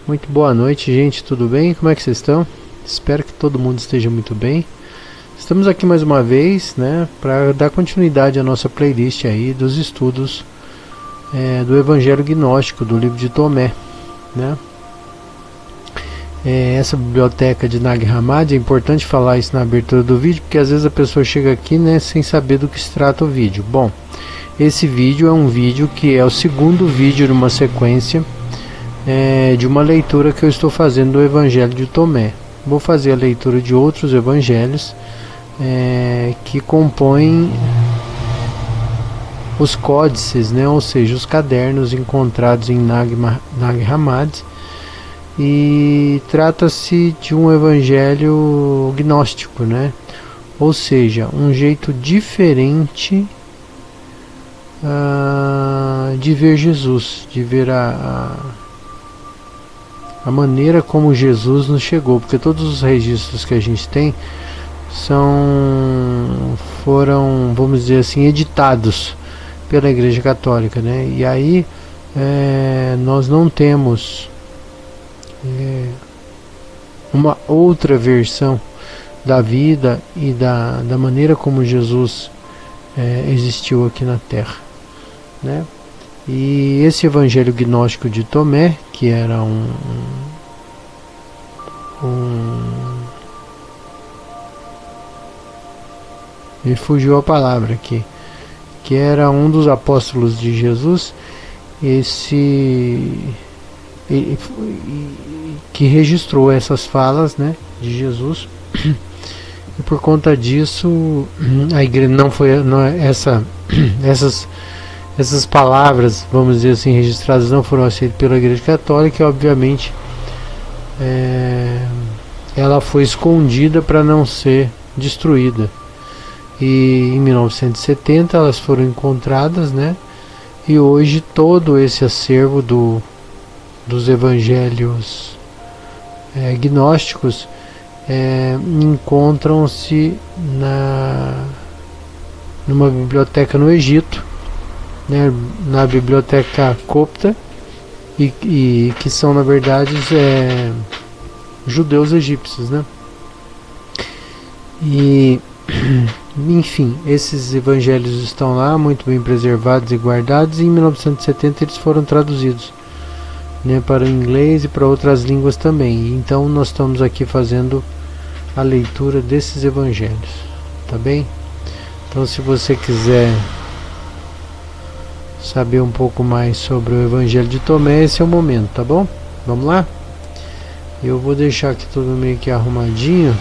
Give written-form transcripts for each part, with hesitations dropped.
Muito boa noite, gente, tudo bem? Como é que vocês estão? Espero que todo mundo esteja muito bem. Estamos aqui mais uma vez, né, para dar continuidade à nossa playlist aí dos estudos do Evangelho Gnóstico, do livro de Tomé, né? Essa biblioteca de Nag Hammadi, é importante falar isso na abertura do vídeo, porque às vezes a pessoa chega aqui, né, sem saber do que se trata o vídeo. Bom, esse vídeo é um vídeo que é o segundo vídeo de uma sequência de uma leitura que eu estou fazendo do Evangelho de Tomé. Vou fazer a leitura de outros evangelhos que compõem os códices, né, ou seja, os cadernos encontrados em Nag Hammadi, e trata-se de um evangelho gnóstico, né, ou seja, um jeito diferente de ver Jesus, de ver a maneira como Jesus nos chegou, porque todos os registros que a gente tem foram, vamos dizer assim, editados pela Igreja Católica, né? E aí nós não temos uma outra versão da vida e da maneira como Jesus existiu aqui na Terra, né? E esse Evangelho Gnóstico de Tomé, que era me fugiu a palavra aqui, que era um dos apóstolos de Jesus, que registrou essas falas, né, de Jesus, e por conta disso a igreja essas palavras, vamos dizer assim, registradas não foram aceitas pela Igreja Católica, e obviamente ela foi escondida para não ser destruída. E em 1970 elas foram encontradas, né? E hoje todo esse acervo dos evangelhos gnósticos encontram-se numa biblioteca no Egito, né, na biblioteca copta, e que são, na verdade, judeus egípcios, né? E enfim, esses evangelhos estão lá muito bem preservados e guardados, e em 1970 eles foram traduzidos, né, para o inglês e para outras línguas também. Então nós estamos aqui fazendo a leitura desses evangelhos, tá bem? Então, se você quiser saber um pouco mais sobre o Evangelho de Tomé, esse é o momento, tá bom? Vamos lá? Eu vou deixar aqui tudo meio que arrumadinho,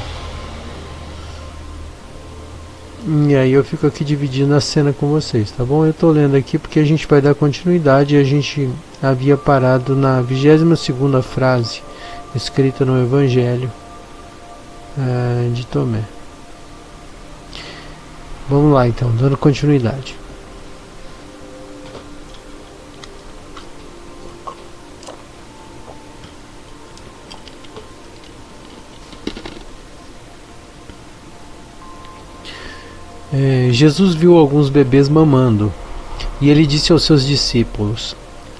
e aí eu fico aqui dividindo a cena com vocês, tá bom? Eu tô lendo aqui porque a gente vai dar continuidade, e a gente havia parado na 22ª frase escrita no Evangelho de Tomé. Vamos lá então, dando continuidade. Jesus viu alguns bebês mamando, e ele disse aos seus discípulos: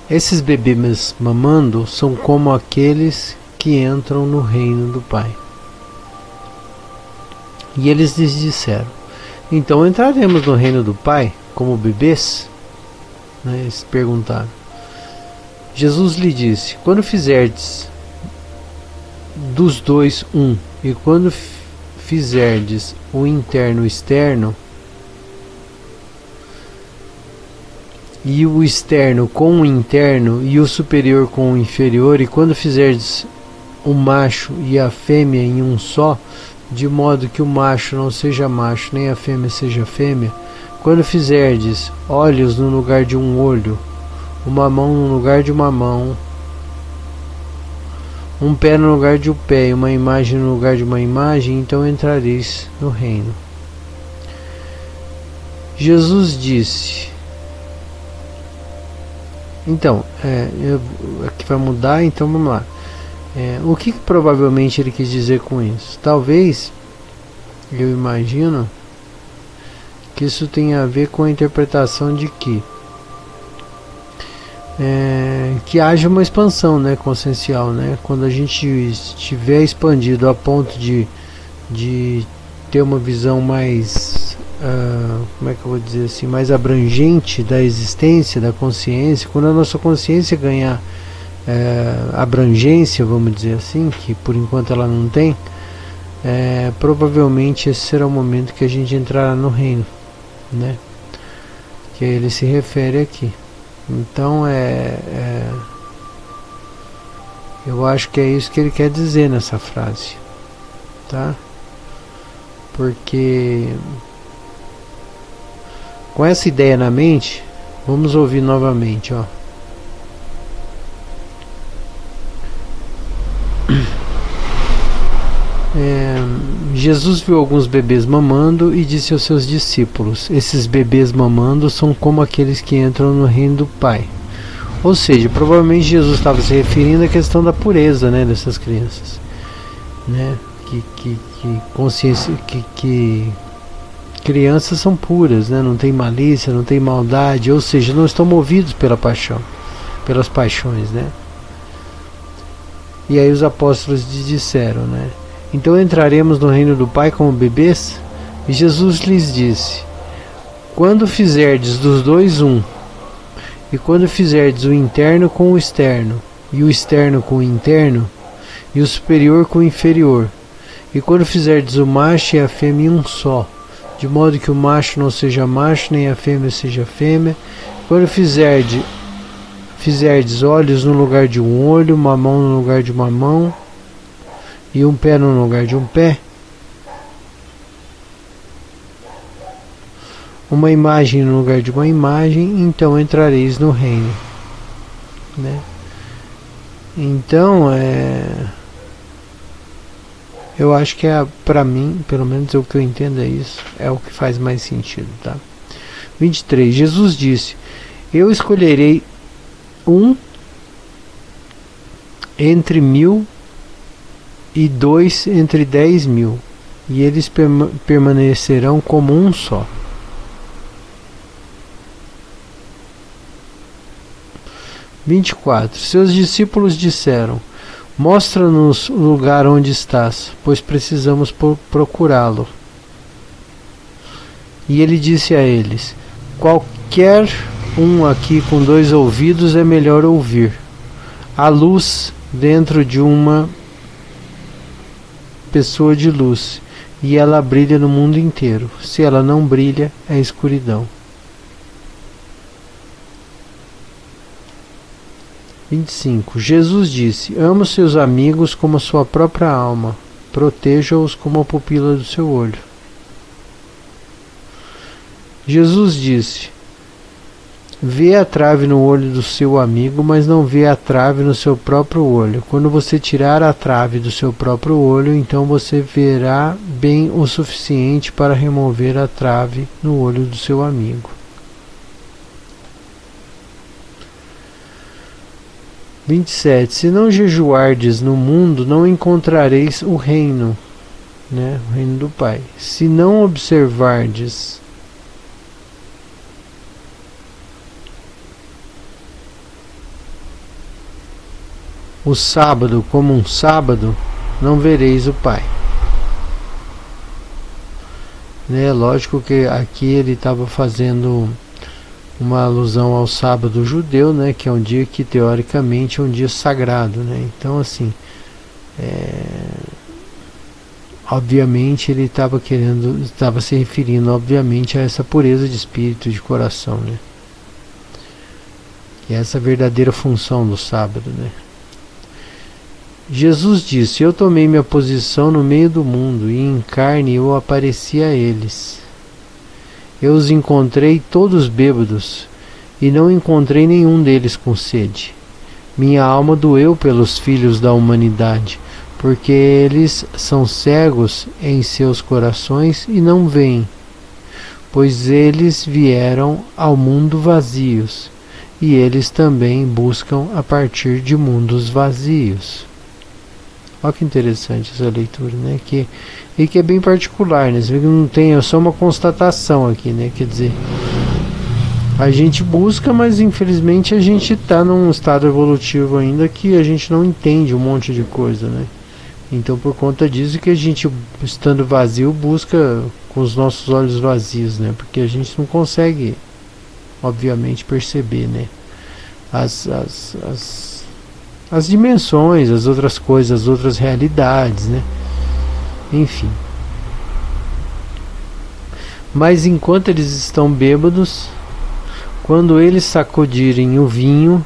esses bebês mamando são como aqueles que entram no reino do Pai. E eles lhes disseram: então entraremos no reino do Pai como bebês? Né, eles perguntaram. Jesus lhe disse: quando fizerdes dos dois um, e quando fizerdes o interno externo, e o externo com o interno, e o superior com o inferior, e quando fizerdes o macho e a fêmea em um só, de modo que o macho não seja macho, nem a fêmea seja fêmea, quando fizerdes olhos no lugar de um olho, uma mão no lugar de uma mão, um pé no lugar de um pé, e uma imagem no lugar de uma imagem, então entrareis no reino. Jesus disse... Então, aqui vai mudar, então vamos lá. O que provavelmente ele quis dizer com isso? Talvez, eu imagino, que isso tenha a ver com a interpretação de que que haja uma expansão, né, consciencial, né? Quando a gente estiver expandido a ponto de ter uma visão mais, como é que eu vou dizer assim, mais abrangente da existência, da consciência, quando a nossa consciência ganhar abrangência, vamos dizer assim, que por enquanto ela não tem, provavelmente esse será o momento que a gente entrará no reino, né? Que ele se refere aqui. Então eu acho que é isso que ele quer dizer nessa frase, tá? Porque com essa ideia na mente, vamos ouvir novamente, ó. Jesus viu alguns bebês mamando e disse aos seus discípulos: esses bebês mamando são como aqueles que entram no reino do Pai. Ou seja, provavelmente Jesus estava se referindo à questão da pureza, né, dessas crianças, né? Que crianças são puras, né? Não tem malícia, não tem maldade, ou seja, não estão movidos pela paixão, pelas paixões, né? E aí os apóstolos disseram, né? Então entraremos no reino do Pai como bebês? E Jesus lhes disse: quando fizerdes dos dois um, e quando fizerdes o interno com o externo, e o externo com o interno, e o superior com o inferior, e quando fizerdes o macho e a fêmea um só, de modo que o macho não seja macho, nem a fêmea seja fêmea, quando fizerdes olhos no lugar de um olho, uma mão no lugar de uma mão, e um pé no lugar de um pé, uma imagem no lugar de uma imagem, então entrareis no reino, né? Então eu acho que para mim, pelo menos o que eu entendo é isso, é o que faz mais sentido, tá? 23. Jesus disse: eu escolherei um entre 1000 e 2 entre 10.000, e eles permanecerão como um só. Seus discípulos disseram: mostra-nos o lugar onde estás, pois precisamos procurá-lo. E ele disse a eles: qualquer um aqui com 2 ouvidos é melhor ouvir. A luz dentro de uma pessoa de luz, e ela brilha no mundo inteiro. Se ela não brilha, é escuridão. 25. Jesus disse: ama os seus amigos como a sua própria alma, proteja-os como a pupila do seu olho. Jesus disse: vê a trave no olho do seu amigo, mas não vê a trave no seu próprio olho. Quando você tirar a trave do seu próprio olho, então você verá bem o suficiente para remover a trave no olho do seu amigo. 27. Se não jejuardes no mundo, não encontrareis o reino, né? O reino do Pai. Se não observardes o sábado como um sábado, não vereis o Pai. Né? Lógico que aqui ele estava fazendo uma alusão ao sábado judeu, né? Que é um dia que teoricamente é um dia sagrado, né? Então assim, obviamente ele estava se referindo obviamente a essa pureza de espírito, de coração, né? E essa verdadeira função do sábado, né? Jesus disse: eu tomei minha posição no meio do mundo, e em carne eu apareci a eles. Eu os encontrei todos bêbados, e não encontrei nenhum deles com sede. Minha alma doeu pelos filhos da humanidade, porque eles são cegos em seus corações e não veem, pois eles vieram ao mundo vazios, e eles também buscam a partir de mundos vazios. Olha que interessante essa leitura, né? E que é bem particular, né? Você vê que não tem, é só uma constatação aqui, né? Quer dizer, A gente busca, mas infelizmente a gente está num estado evolutivo ainda que a gente não entende um monte de coisa, né? Então por conta disso que a gente, estando vazio, busca com os nossos olhos vazios, né? Porque a gente não consegue, obviamente, perceber, né? As dimensões, as outras coisas, as outras realidades, né? Enfim. Mas enquanto eles estão bêbados, quando eles sacudirem o vinho,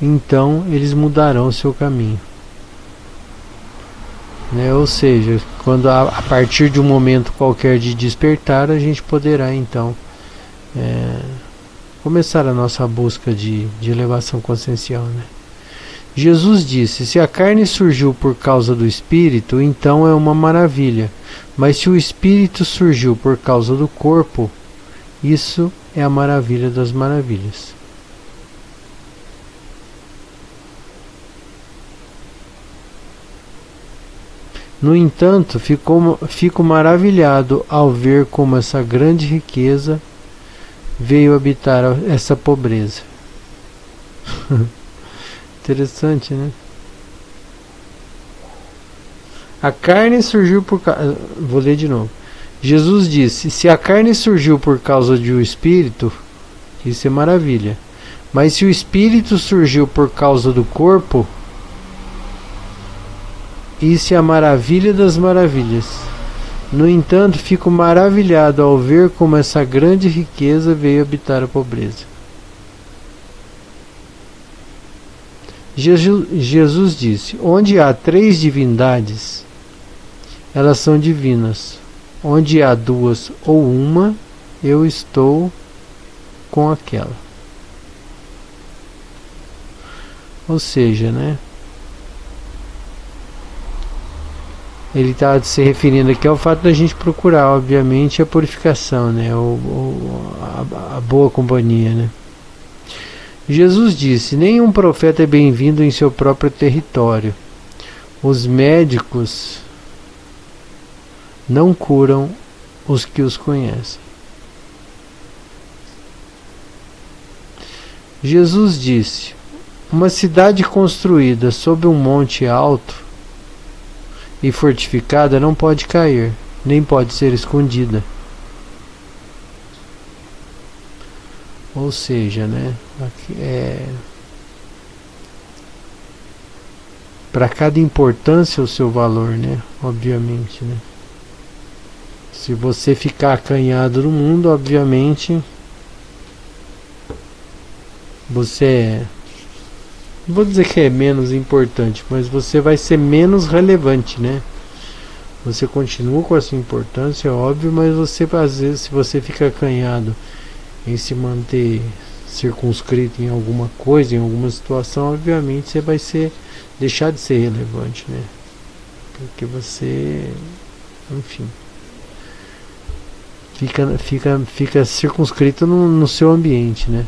então eles mudarão seu caminho. Né? Ou seja, quando a partir de um momento qualquer de despertar, a gente poderá então começar a nossa busca de elevação consciencial, né? Jesus disse: se a carne surgiu por causa do espírito, então é uma maravilha. Mas se o espírito surgiu por causa do corpo, isso é a maravilha das maravilhas. No entanto, fico maravilhado ao ver como essa grande riqueza veio habitar essa pobreza. Interessante, né? A carne surgiu por causa... Vou ler de novo. Jesus disse: se a carne surgiu por causa de um espírito, isso é maravilha. Mas se o espírito surgiu por causa do corpo, isso é a maravilha das maravilhas. No entanto, fico maravilhado ao ver como essa grande riqueza veio habitar a pobreza. Jesus disse: onde há 3 divindades, elas são divinas. Onde há 2 ou uma, eu estou com aquela. Ou seja, né? Ele está se referindo aqui ao fato da gente procurar, obviamente, a purificação, né? A boa companhia, né? Jesus disse: nenhum profeta é bem-vindo em seu próprio território. Os médicos não curam os que os conhecem. Jesus disse: uma cidade construída sob um monte alto e fortificada não pode cair, nem pode ser escondida. Ou seja, né? Para cada importância o seu valor, né? Obviamente, né? Se você ficar acanhado no mundo, obviamente você não vou dizer que é menos importante, mas você vai ser menos relevante, né? Você continua com a sua importância, é óbvio, mas você, às vezes, se você fica acanhado em se manter circunscrito em alguma coisa, em alguma situação, obviamente você vai deixar de ser relevante, né? Porque você, enfim, fica circunscrito no seu ambiente, né?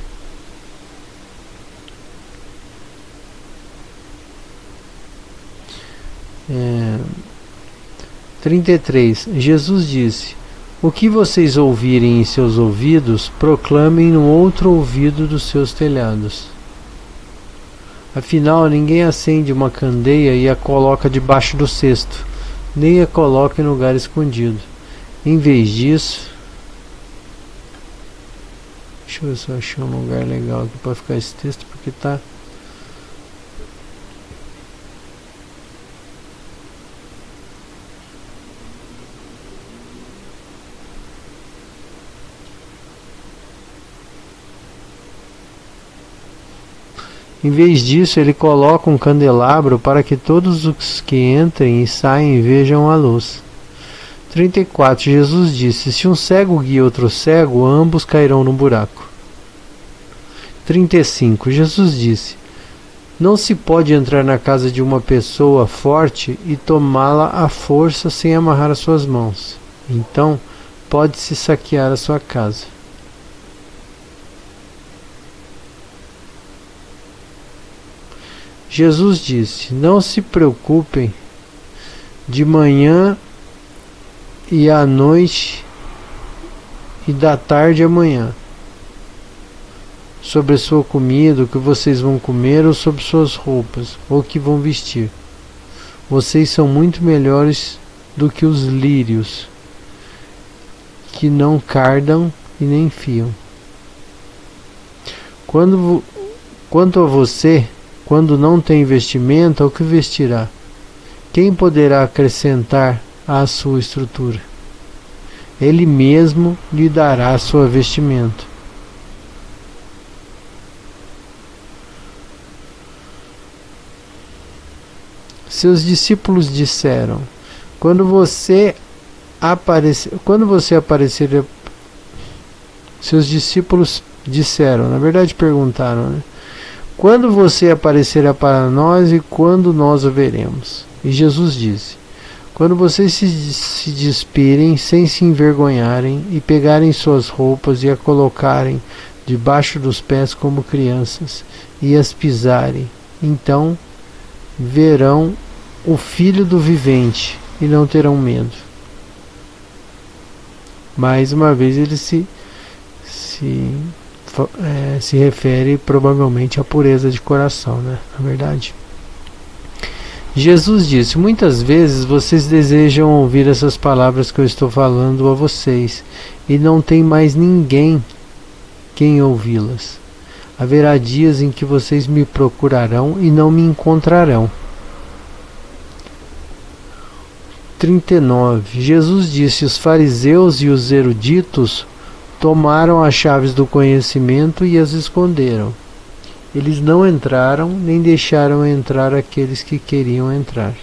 É, 33. Jesus disse: o que vocês ouvirem em seus ouvidos, proclamem no outro ouvido dos seus telhados. Afinal, ninguém acende uma candeia e a coloca debaixo do cesto, nem a coloca em lugar escondido. Em vez disso, deixa eu ver se eu achei um lugar legal aqui para ficar esse texto, porque tá... Em vez disso, ele coloca um candelabro para que todos os que entrem e saem vejam a luz. 34. Jesus disse: se um cego guia outro cego, ambos cairão no buraco. 35. Jesus disse: não se pode entrar na casa de uma pessoa forte e tomá-la à força sem amarrar as suas mãos. Então, pode-se saquear a sua casa. Jesus disse: não se preocupem de manhã e à noite e da tarde à manhã, sobre a sua comida, o que vocês vão comer, ou sobre suas roupas, ou o que vão vestir. Vocês são muito melhores do que os lírios, que não cardam e nem fiam. Quanto a você, quando não tem vestimenta, o que vestirá? Quem poderá acrescentar à sua estrutura? Ele mesmo lhe dará a sua vestimenta. Seus discípulos disseram: quando você aparecer, seus discípulos disseram, na verdade perguntaram, né? Quando você aparecerá para nós e quando nós o veremos? E Jesus disse: quando vocês se despirem sem se envergonharem e pegarem suas roupas e a colocarem debaixo dos pés como crianças e as pisarem, então verão o Filho do Vivente e não terão medo. Mais uma vez ele se refere provavelmente à pureza de coração, né? Na verdade, Jesus disse: muitas vezes vocês desejam ouvir essas palavras que eu estou falando a vocês e não tem mais ninguém quem ouvi-las. Haverá dias em que vocês me procurarão e não me encontrarão. 39. Jesus disse: os fariseus e os eruditos tomaram as chaves do conhecimento e as esconderam. Eles não entraram, nem deixaram entrar aqueles que queriam entrar.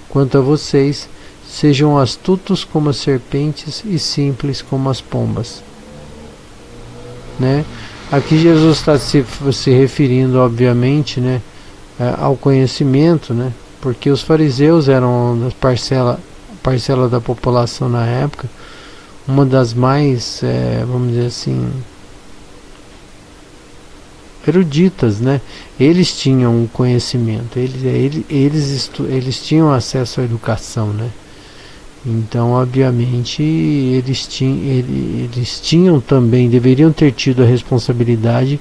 Quanto a vocês, sejam astutos como as serpentes e simples como as pombas. Né? Aqui Jesus está se referindo, obviamente, né, ao conhecimento, né? Porque os fariseus eram parcela da população na época, uma das mais, vamos dizer assim, eruditas, né? Eles tinham conhecimento, eles tinham acesso à educação, né? Então, obviamente, eles tinham também, deveriam ter tido a responsabilidade,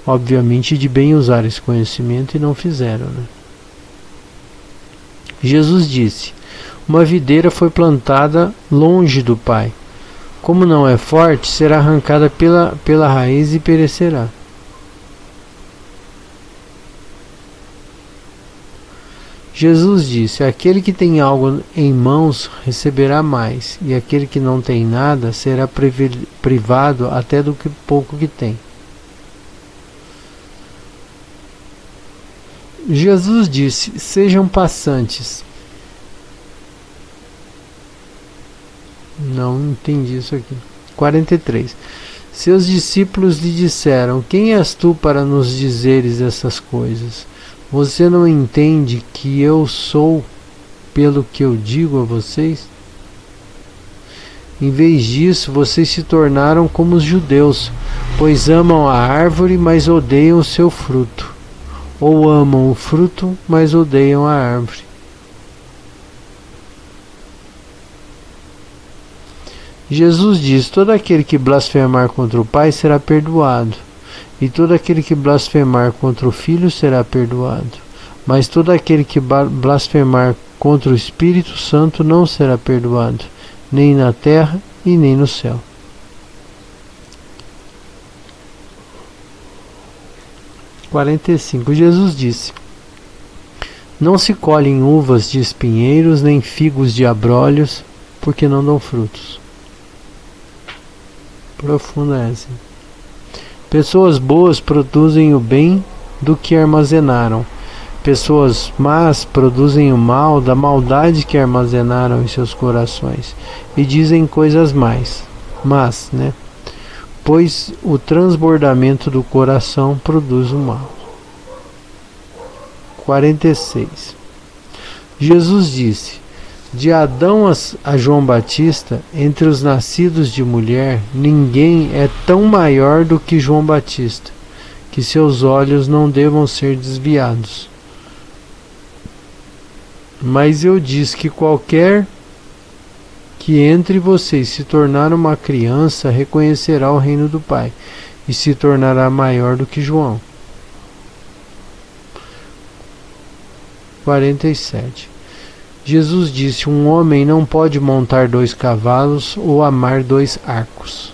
obviamente, de bem usar esse conhecimento e não fizeram, né? Jesus disse: uma videira foi plantada longe do Pai. Como não é forte, será arrancada pela raiz e perecerá. Jesus disse: aquele que tem algo em mãos receberá mais, e aquele que não tem nada será privado até do pouco que tem. Jesus disse: sejam passantes. Não entendi isso aqui. 43. Seus discípulos lhe disseram: quem és tu para nos dizeres essas coisas? Você não entende que eu sou pelo que eu digo a vocês? Em vez disso, vocês se tornaram como os judeus, pois amam a árvore, mas odeiam o seu fruto. Ou amam o fruto, mas odeiam a árvore. Jesus diz: todo aquele que blasfemar contra o Pai será perdoado, e todo aquele que blasfemar contra o Filho será perdoado. Mas todo aquele que blasfemar contra o Espírito Santo não será perdoado, nem na terra e nem no céu. Jesus disse: não se colhem uvas de espinheiros, nem figos de abrolhos, porque não dão frutos. Profunda essa. Pessoas boas produzem o bem do que armazenaram. Pessoas más produzem o mal da maldade que armazenaram em seus corações. E dizem coisas más, né? Pois o transbordamento do coração produz o mal. 46. Jesus disse: de Adão a João Batista, entre os nascidos de mulher, ninguém é tão maior do que João Batista, que seus olhos não devam ser desviados. Mas eu disse que qualquer que entre vocês se tornar uma criança reconhecerá o reino do Pai. e se tornará maior do que João. 47. Jesus disse: um homem não pode montar 2 cavalos ou amar 2 arcos.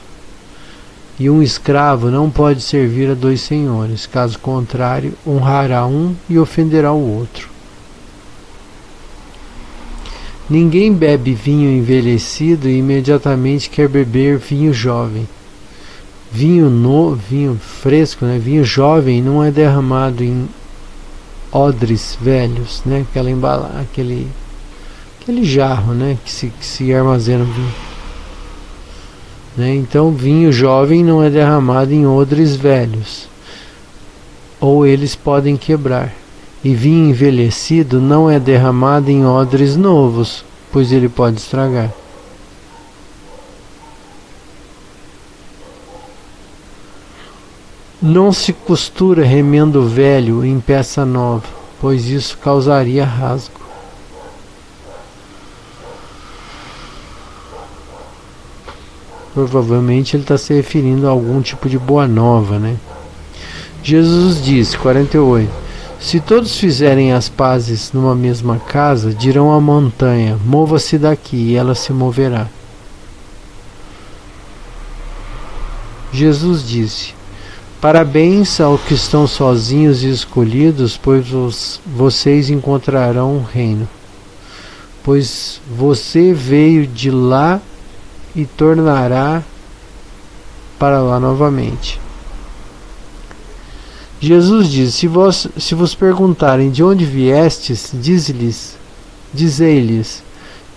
E um escravo não pode servir a 2 senhores, caso contrário, honrará um e ofenderá o outro. Ninguém bebe vinho envelhecido e imediatamente quer beber vinho jovem. Vinho fresco, né? Vinho jovem não é derramado em odres velhos, né? Aquele jarro, né? Que se armazena o vinho. Né? Então, vinho jovem não é derramado em odres velhos, ou eles podem quebrar. E vinho envelhecido não é derramado em odres novos, pois ele pode estragar. Não se costura remendo velho em peça nova, pois isso causaria rasgo. Provavelmente ele está se referindo a algum tipo de boa nova, né? Jesus disse, 48, se todos fizerem as pazes numa mesma casa, dirão à montanha, mova-se daqui, e ela se moverá. Jesus disse, parabéns aos que estão sozinhos e escolhidos, pois vocês encontrarão o reino. Pois você veio de lá e tornará para lá novamente. Jesus disse, se vos perguntarem de onde viestes, dizei-lhes,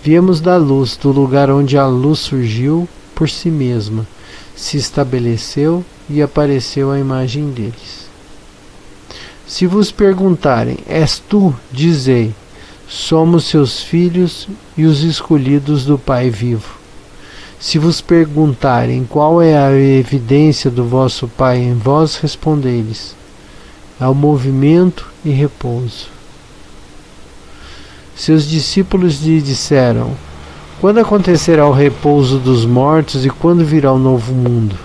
viemos da luz, do lugar onde a luz surgiu por si mesma, se estabeleceu e apareceu à imagem deles. Se vos perguntarem, és tu? Dizei, somos seus filhos e os escolhidos do Pai vivo. Se vos perguntarem qual é a evidência do vosso Pai em vós, respondei-lhes, é o movimento e repouso. Seus discípulos lhe disseram, quando acontecerá o repouso dos mortos e quando virá o novo mundo?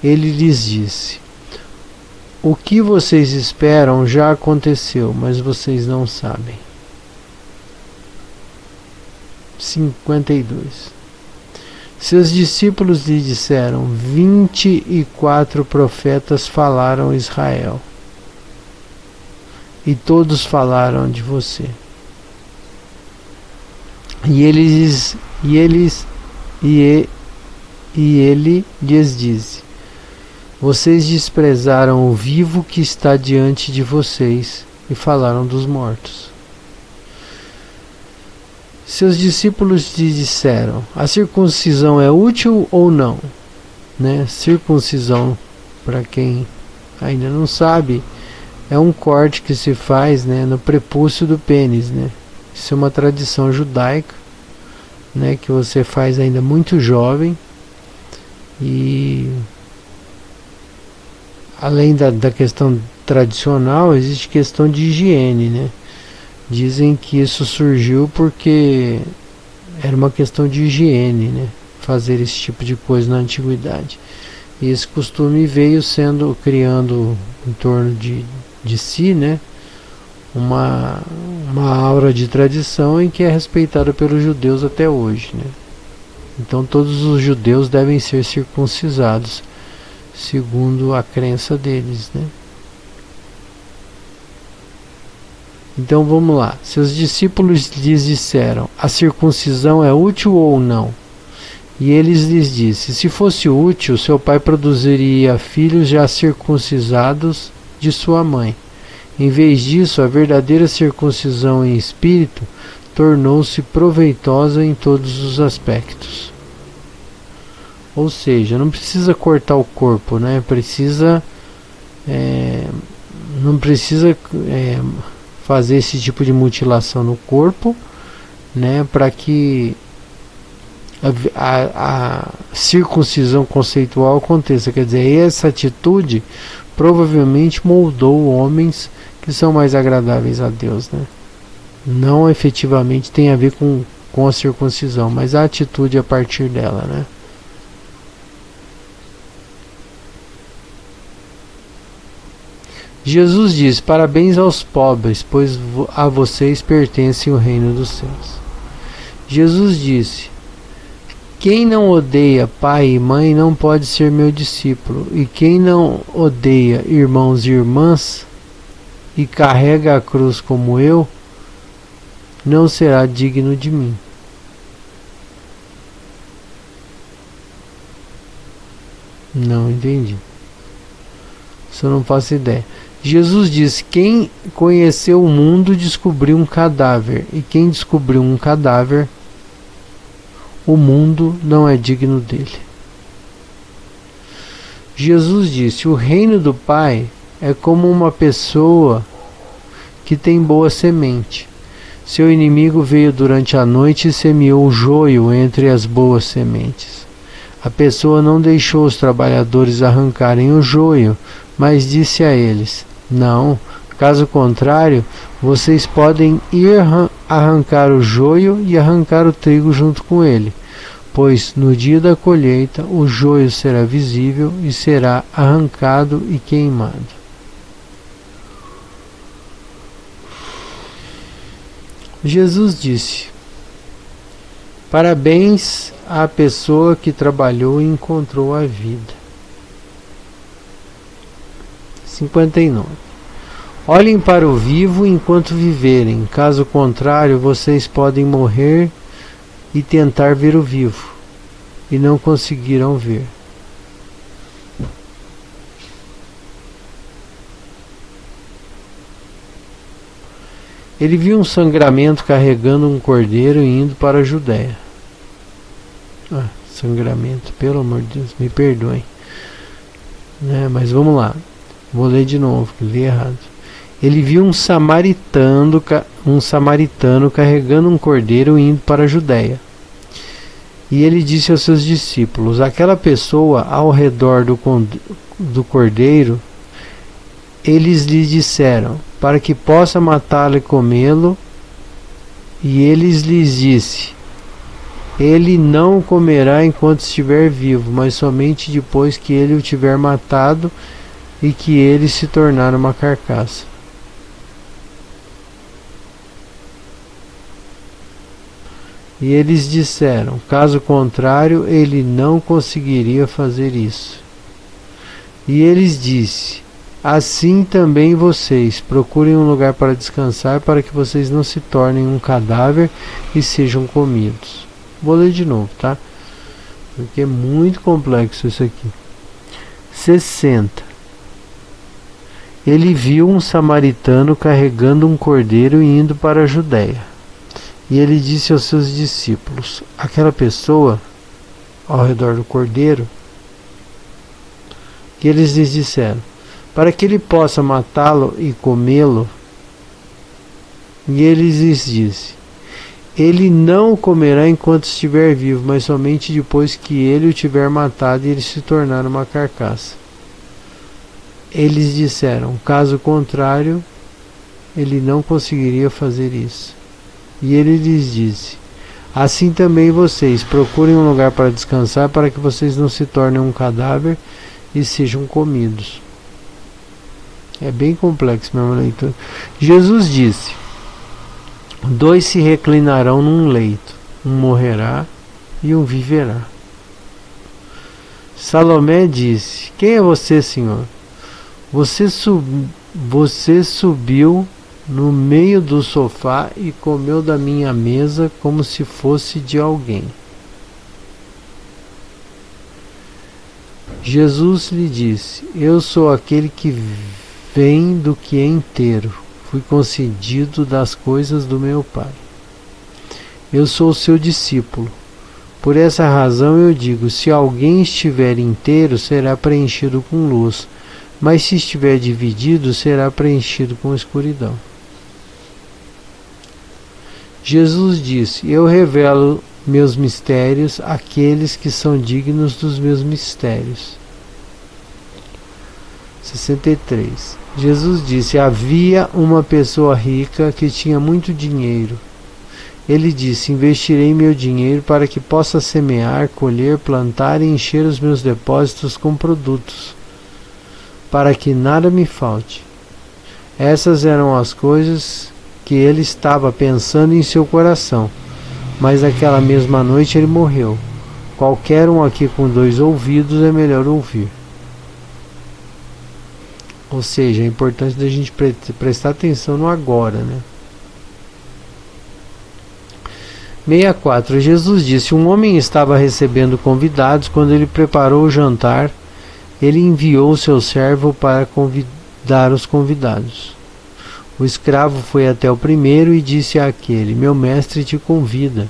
Ele lhes disse, o que vocês esperam já aconteceu, mas vocês não sabem. 52. Seus discípulos lhe disseram, 24 profetas falaram a Israel, e todos falaram de você. E ele lhes disse, vocês desprezaram o vivo que está diante de vocês e falaram dos mortos. Seus discípulos lhe disseram, a circuncisão é útil ou não? Né? Circuncisão, para quem ainda não sabe, é um corte que se faz, né, no prepúcio do pênis, né? Isso é uma tradição judaica, né, que você faz ainda muito jovem. E além da questão tradicional, existe questão de higiene, né? Dizem que isso surgiu porque era uma questão de higiene, né? Fazer esse tipo de coisa na antiguidade. E esse costume veio criando em torno de si, né? Uma aura de tradição em que é respeitada pelos judeus até hoje, né? Então todos os judeus devem ser circuncisados, segundo a crença deles, né? Então vamos lá. Seus discípulos lhes disseram, a circuncisão é útil ou não? E eles lhes disse, se fosse útil, seu pai produziria filhos já circuncisados de sua mãe. Em vez disso, a verdadeira circuncisão em espírito tornou-se proveitosa em todos os aspectos. Ou seja, não precisa cortar o corpo, né? Não precisa fazer esse tipo de mutilação no corpo, né? Para que a circuncisão conceitual aconteça. Quer dizer, essa atitude provavelmente moldou homens que são mais agradáveis a Deus, né? Não efetivamente tem a ver com a circuncisão, mas a atitude a partir dela, né? Jesus disse: parabéns aos pobres, pois a vocês pertence o reino dos céus. Jesus disse: quem não odeia pai e mãe não pode ser meu discípulo, e quem não odeia irmãos e irmãs e carrega a cruz como eu, não será digno de mim. Não entendi. Isso eu não faço ideia. Jesus disse: quem conheceu o mundo descobriu um cadáver, e quem descobriu um cadáver, o mundo não é digno dele. Jesus disse: o reino do Pai é como uma pessoa que tem boa semente. Seu inimigo veio durante a noite e semeou o joio entre as boas sementes. A pessoa não deixou os trabalhadores arrancarem o joio, mas disse a eles: não, caso contrário, vocês podem ir arrancar o joio e arrancar o trigo junto com ele, pois no dia da colheita o joio será visível e será arrancado e queimado. Jesus disse: parabéns à pessoa que trabalhou e encontrou a vida. 59. Olhem para o vivo enquanto viverem, caso contrário, vocês podem morrer e tentar ver o vivo, e não conseguirão ver. Ele viu um sangramento carregando um cordeiro e indo para a Judéia. Sangramento, pelo amor de Deus, me perdoem. Mas vamos lá. Vou ler de novo, que li errado. Ele viu um samaritano carregando um cordeiro e indo para a Judéia. E ele disse aos seus discípulos: aquela pessoa ao redor do cordeiro, eles lhe disseram, para que possa matá-lo e comê-lo. E eles lhes disse: ele não o comerá enquanto estiver vivo, mas somente depois que ele o tiver matado e que ele se tornar uma carcaça. E eles disseram: caso contrário, ele não conseguiria fazer isso. E eles disse: assim também vocês procurem um lugar para descansar, para que vocês não se tornem um cadáver e sejam comidos. Vou ler de novo, tá? Porque é muito complexo isso aqui. 60. Ele viu um samaritano carregando um cordeiro e indo para a Judéia. E ele disse aos seus discípulos: aquela pessoa ao redor do cordeiro, que eles lhes disseram, para que ele possa matá-lo e comê-lo. E eles lhes disse: ele não o comerá enquanto estiver vivo, mas somente depois que ele o tiver matado e ele se tornar uma carcaça. Eles disseram: caso contrário, ele não conseguiria fazer isso. E ele lhes disse: assim também vocês procurem um lugar para descansar, para que vocês não se tornem um cadáver e sejam comidos. É bem complexo mesmo a leitura. Jesus disse: dois se reclinarão num leito, um morrerá e um viverá. Salomé disse: quem é você, Senhor? Você subiu no meio do sofá e comeu da minha mesa como se fosse de alguém. Jesus lhe disse: eu sou aquele que vem do que é inteiro. Fui concedido das coisas do meu Pai. Eu sou o seu discípulo. Por essa razão eu digo: se alguém estiver inteiro, será preenchido com luz, mas se estiver dividido, será preenchido com escuridão. Jesus disse: eu revelo meus mistérios àqueles que são dignos dos meus mistérios. 63. Jesus disse: havia uma pessoa rica que tinha muito dinheiro. Ele disse: investirei meu dinheiro para que possa semear, colher, plantar e encher os meus depósitos com produtos, para que nada me falte. Essas eram as coisas que ele estava pensando em seu coração. Mas naquela mesma noite ele morreu. Qualquer um aqui com 2 ouvidos é melhor ouvir. Ou seja, é importante da gente prestar atenção no agora, né? 64. Jesus disse: um homem estava recebendo convidados. Quando ele preparou o jantar, ele enviou seu servo para convidar os convidados. O escravo foi até o primeiro e disse àquele: meu mestre te convida.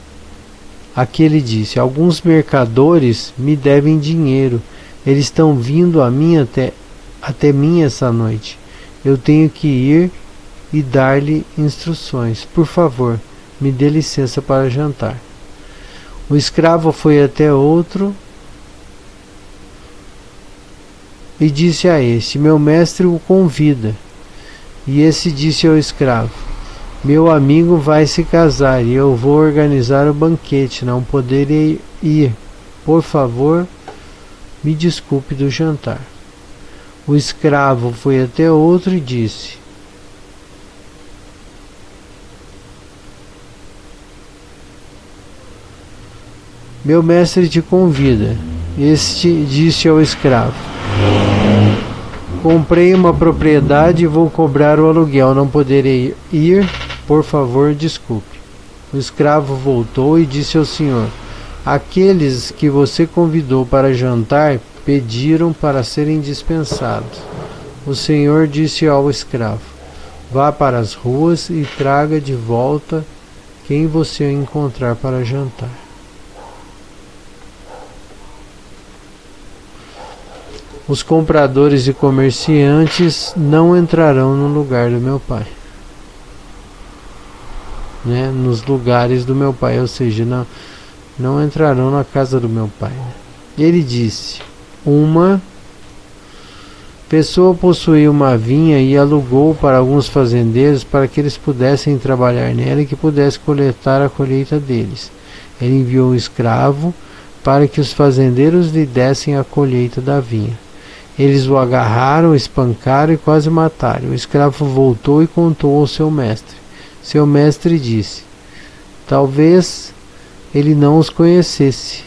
Aquele disse: alguns mercadores me devem dinheiro. Eles estão vindo a mim até mim essa noite. Eu tenho que ir e dar-lhe instruções. Por favor, me dê licença para jantar. O escravo foi até outro e disse a este: meu mestre o convida. E esse disse ao escravo: meu amigo vai se casar e eu vou organizar o banquete, não poderei ir. Por favor, me desculpe do jantar. O escravo foi até outro e disse: meu mestre te convida. Este disse ao escravo: comprei uma propriedade e vou cobrar o aluguel. Não poderei ir, por favor, desculpe. O escravo voltou e disse ao senhor: aqueles que você convidou para jantar pediram para serem dispensados. O senhor disse ao escravo: vá para as ruas e traga de volta quem você encontrar para jantar. Os compradores e comerciantes não entrarão no lugar do meu pai, né? Nos lugares do meu pai, ou seja, não entrarão na casa do meu pai, né? Ele disse: uma pessoa possuía uma vinha e alugou para alguns fazendeiros para que eles pudessem trabalhar nela e que pudesse coletar a colheita deles. Ele enviou um escravo para que os fazendeiros lhe dessem a colheita da vinha. Eles o agarraram, espancaram e quase mataram. O escravo voltou e contou ao seu mestre. Seu mestre disse: talvez ele não os conhecesse.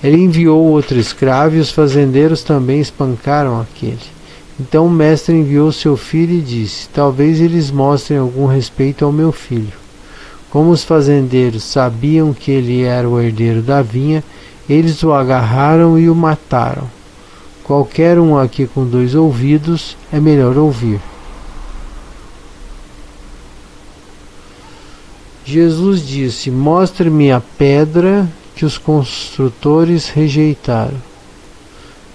Ele enviou outro escravo e os fazendeiros também espancaram aquele. Então o mestre enviou seu filho e disse: talvez eles mostrem algum respeito ao meu filho. Como os fazendeiros sabiam que ele era o herdeiro da vinha, eles o agarraram e o mataram. Qualquer um aqui com 2 ouvidos é melhor ouvir. Jesus disse: mostre-me a pedra que os construtores rejeitaram.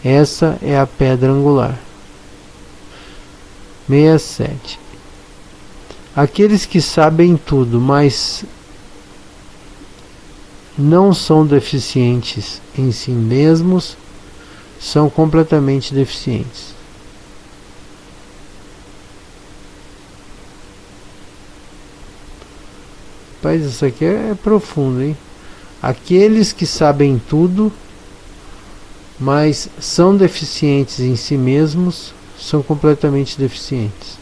Essa é a pedra angular. 67. Aqueles que sabem tudo, mas não são deficientes em si mesmos, são completamente deficientes. Rapaz, isso aqui é profundo, hein? Aqueles que sabem tudo, mas são deficientes em si mesmos, são completamente deficientes.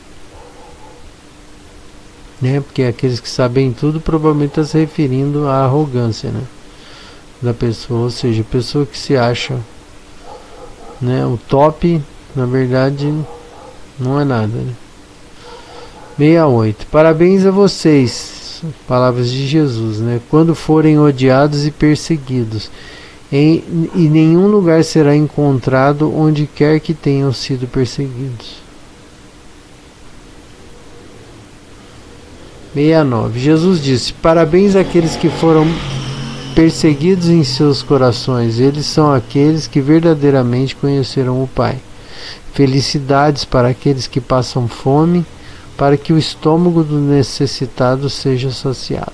Né? Porque aqueles que sabem tudo provavelmente está se referindo à arrogância, né? Da pessoa, ou seja, a pessoa que se acha, né, o top, na verdade, não é nada, né? 68. Parabéns a vocês, palavras de Jesus, né? Quando forem odiados e perseguidos, e nenhum lugar será encontrado onde quer que tenham sido perseguidos. 69. Jesus disse: parabéns àqueles que foram perseguidos em seus corações, eles são aqueles que verdadeiramente conheceram o Pai. Felicidades para aqueles que passam fome, para que o estômago do necessitado seja saciado.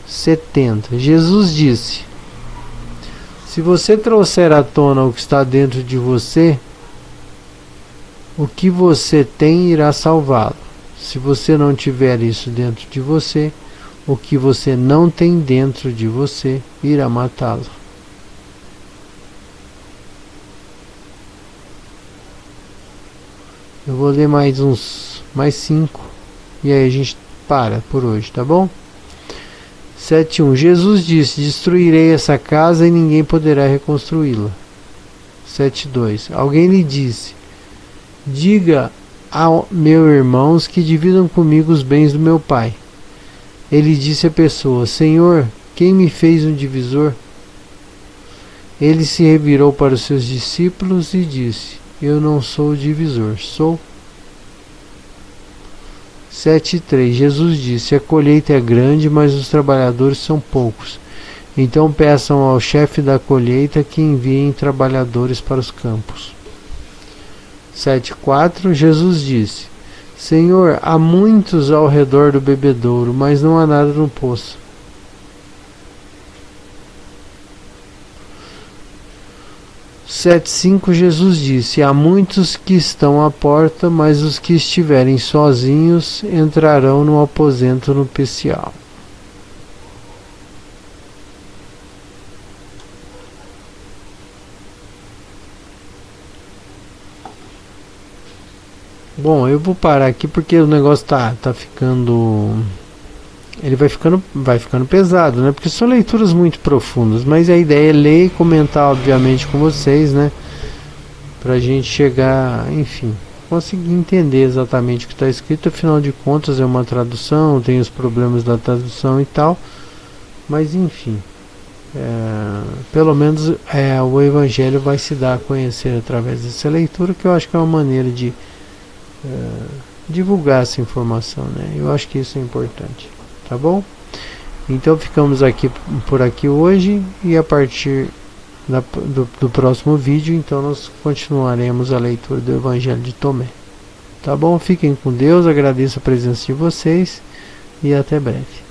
70. Jesus disse: se você trouxer à tona o que está dentro de você, o que você tem irá salvá-lo. Se você não tiver isso dentro de você, o que você não tem dentro de você irá matá-lo. Eu vou ler mais 5 e aí a gente para por hoje, tá bom? 7:1. Jesus disse: destruirei essa casa e ninguém poderá reconstruí-la. 7:2. Alguém lhe disse: diga a meus irmãos que dividam comigo os bens do meu pai. Ele disse à pessoa: Senhor, quem me fez um divisor? Ele se revirou para os seus discípulos e disse: eu não sou o divisor, sou. 7:3. Jesus disse: a colheita é grande, mas os trabalhadores são poucos. Então peçam ao chefe da colheita que enviem trabalhadores para os campos. 7:4. Jesus disse: Senhor, há muitos ao redor do bebedouro, mas não há nada no poço. 7:5. Jesus disse: há muitos que estão à porta, mas os que estiverem sozinhos entrarão no aposento nupcial. Bom, eu vou parar aqui porque o negócio tá ficando... Ele vai ficando pesado, né? Porque são leituras muito profundas, mas a ideia é ler e comentar, obviamente, com vocês, né? Pra gente chegar, enfim, conseguir entender exatamente o que está escrito. Afinal de contas é uma tradução, tem os problemas da tradução e tal, mas enfim, pelo menos o Evangelho vai se dar a conhecer através dessa leitura, que eu acho que é uma maneira de divulgar essa informação, né? Eu acho que isso é importante, tá bom? Então ficamos por aqui hoje, e a partir do próximo vídeo, então nós continuaremos a leitura do Evangelho de Tomé, tá bom? Fiquem com Deus, agradeço a presença de vocês e até breve.